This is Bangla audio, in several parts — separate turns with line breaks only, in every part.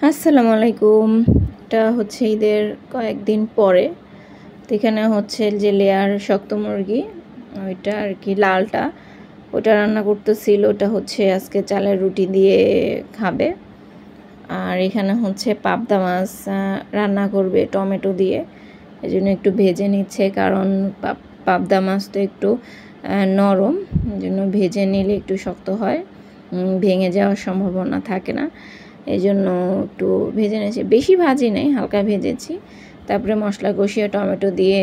আসসালামু আলাইকুম। এটা হচ্ছে ঈদের কয়েকদিন পরে। তো এখানে হচ্ছে যে লেয়ার শক্ত মুরগি, ওইটা আর কি লালটা, ওটা রান্না করতেছিল। ওটা হচ্ছে আজকে চালের রুটি দিয়ে খাবে। আর এখানে হচ্ছে পাবদা মাছ রান্না করবে টমেটো দিয়ে, এই জন্য একটু ভেজে নিচ্ছে, কারণ পাবদা মাছ তো একটু নরম, এই জন্য ভেজে নিলে একটু শক্ত হয়, ভেঙে যাওয়ার সম্ভাবনা থাকে না। এই জন্য একটু ভেজে নিয়েছি, বেশি ভাজি নেই, হালকা ভেজেছি। তারপরে মশলা কষিয়ে টমেটো দিয়ে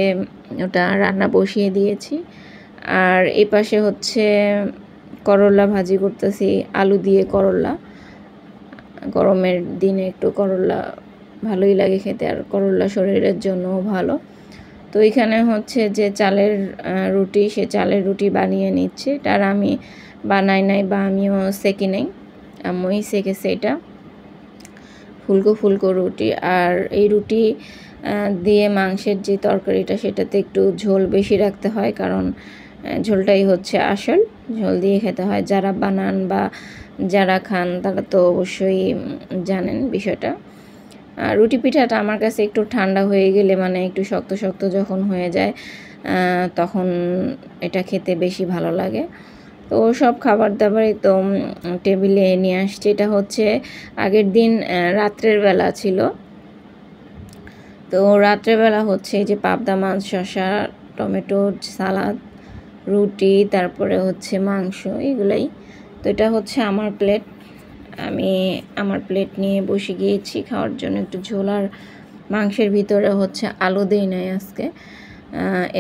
ওটা রান্না বসিয়ে দিয়েছি। আর এই পাশে হচ্ছে করলা ভাজি করতেছি, আলু দিয়ে করলা। গরমের দিনে একটু করলা ভালোই লাগে খেতে, আর করলা শরীরের জন্যও ভালো। তো এখানে হচ্ছে যে চালের রুটি, সে চালের রুটি বানিয়ে নিচ্ছে। তার আমি বানাই নাই বা আমিও সেকি নেই, আমিই সেকেছে এটা ফুলকো ফুলকো রুটি। আর এই রুটি দিয়ে মাংসের যে তরকারিটা, সেটাতে একটু ঝোল বেশি রাখতে হয়, কারণ ঝোলটাই হচ্ছে আসল, ঝোল দিয়ে খেতে হয়। যারা বানান বা যারা খান তারা তো অবশ্যই জানেন বিষয়টা। রুটি পিঠাটা আমার কাছে একটু ঠান্ডা হয়ে গেলে, মানে একটু শক্ত শক্ত যখন হয়ে যায়, তখন এটা খেতে বেশি ভালো লাগে। তো সব খাবার দাবারই তো টেবিলে নিয়ে আসছে। এটা হচ্ছে আগের দিন রাত্রের বেলা ছিল। তো রাত্রেবেলা হচ্ছে এই যে পাবদা মাছ, শসা, টমেটো, সালাদ, রুটি, তারপরে হচ্ছে মাংস, এগুলাই। তো এটা হচ্ছে আমার প্লেট, আমি আমার প্লেট নিয়ে বসে গিয়েছি খাওয়ার জন্য। একটু ঝোল, আর মাংসের ভিতরে হচ্ছে আলু দেই নাই আজকে,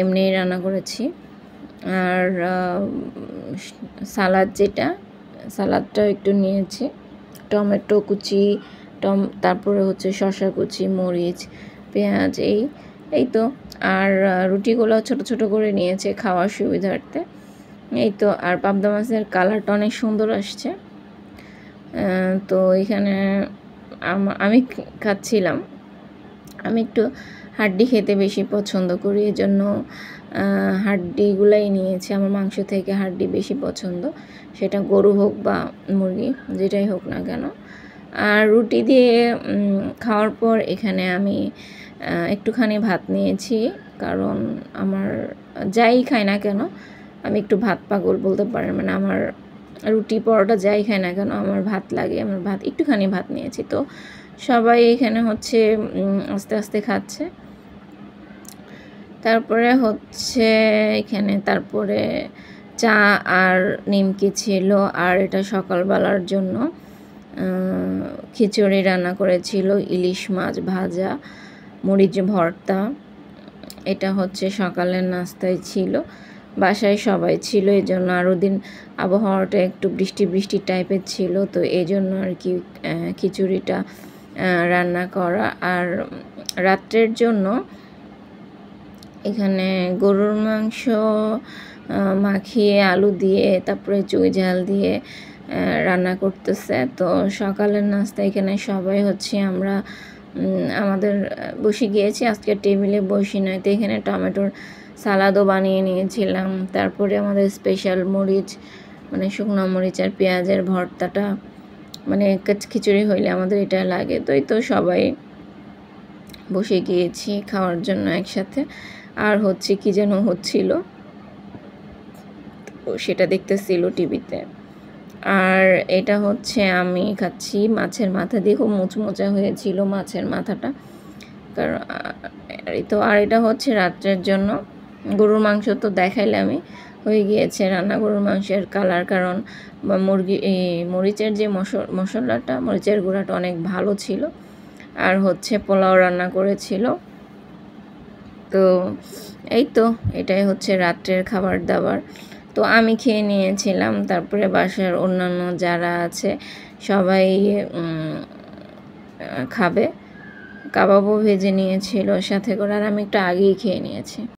এমনিই রান্না করেছি। আর সালাদ, সালাদটাও একটু নিয়েছি, টমেটো কুচি, তারপরে হচ্ছে শসা কুচি, মরিচ, পেঁয়াজ, এই তো। আর রুটিগুলো ছোট ছোট করে নিয়েছে খাওয়ার সুবিধার্থে, এই তো। আর পাবদা মাছের কালারটা অনেক সুন্দর আসছে। তো এখানে আমি খাচ্ছিলাম, আমি একটু হাড্ডি খেতে বেশি পছন্দ করি, এই জন্য হাড্ডিগুলাই নিয়েছি। আমার মাংস থেকে হাড্ডি বেশি পছন্দ, সেটা গরু হোক বা মুরগি, যেটাই হোক না কেন। আর রুটি দিয়ে খাওয়ার পর এখানে আমি একটুখানি ভাত নিয়েছি, কারণ আমার যাই খাই না কেন, আমি একটু ভাত পাগল বলতে পারেন। মানে আমার রুটি পরোটা যাই খাই না কেন, আমার ভাত লাগে, আমার ভাত, একটুখানি ভাত নিয়েছি। তো সবাই এখানে হচ্ছে আস্তে আস্তে খাচ্ছে। তারপরে হচ্ছে এখানে তারপরে চা আর নিমকি ছিল। আর এটা সকালবেলার জন্য খিচুড়ি রান্না করেছিল, ইলিশ মাছ ভাজা, মরিচ ভর্তা। এটা হচ্ছে সকালের নাস্তায় ছিল, বাসায় সবাই ছিল, এই জন্য আরও দিন আবহাওয়াটা একটু বৃষ্টি বৃষ্টি টাইপের ছিল, তো এই জন্য আর কি খিচুড়িটা রান্না করা। আর রাত্রের জন্য এখানে গরুর মাংস মাখিয়ে আলু দিয়ে, তারপরে চুই ঝাল দিয়ে রান্না করতেছে। তো সকালের নাস্তা এখানে সবাই হচ্ছে আমরা আমাদের বসে গিয়েছি, আজকে টেবিলে বসি নয়। তো এখানে টমেটোর সালাদও বানিয়ে নিয়েছিলাম, তারপরে আমাদের স্পেশাল মরিচ, মানে শুকনো মরিচ আর পেঁয়াজের ভর্তাটা, মানে খিচুড়ি হইলে আমাদের এটা লাগে। তো এই তো সবাই বসে গিয়েছি খাওয়ার জন্য একসাথে। আর হচ্ছে কি যেন হচ্ছিল, তো সেটা দেখতেছিল টিভিতে। আর এটা হচ্ছে আমি খাচ্ছি মাছের মাথা দিয়ে, খুব মুচমোচা হয়েছিল মাছের মাথাটা, কারণ এই তো। আর এটা হচ্ছে রাত্রের জন্য গরুর মাংস, তো দেখাইলে আমি হয়ে গিয়েছে রান্না গরুর মাংসের কালার, কারণ মরিচের যে মশলাটা, মরিচের গুঁড়াটা অনেক ভালো ছিল। আর হচ্ছে পোলাও রান্না করেছিল। তো এই তো, এটাই হচ্ছে রাত্রের খাবার দাবার। তো আমি খেয়ে নিয়েছিলাম, তারপরে বাসার অন্যান্য যারা আছে সবাই খাবে। কাবাবও ভেজে নিয়েছিল সাথে করে, আর আমি একটু আগেই খেয়ে নিয়েছি।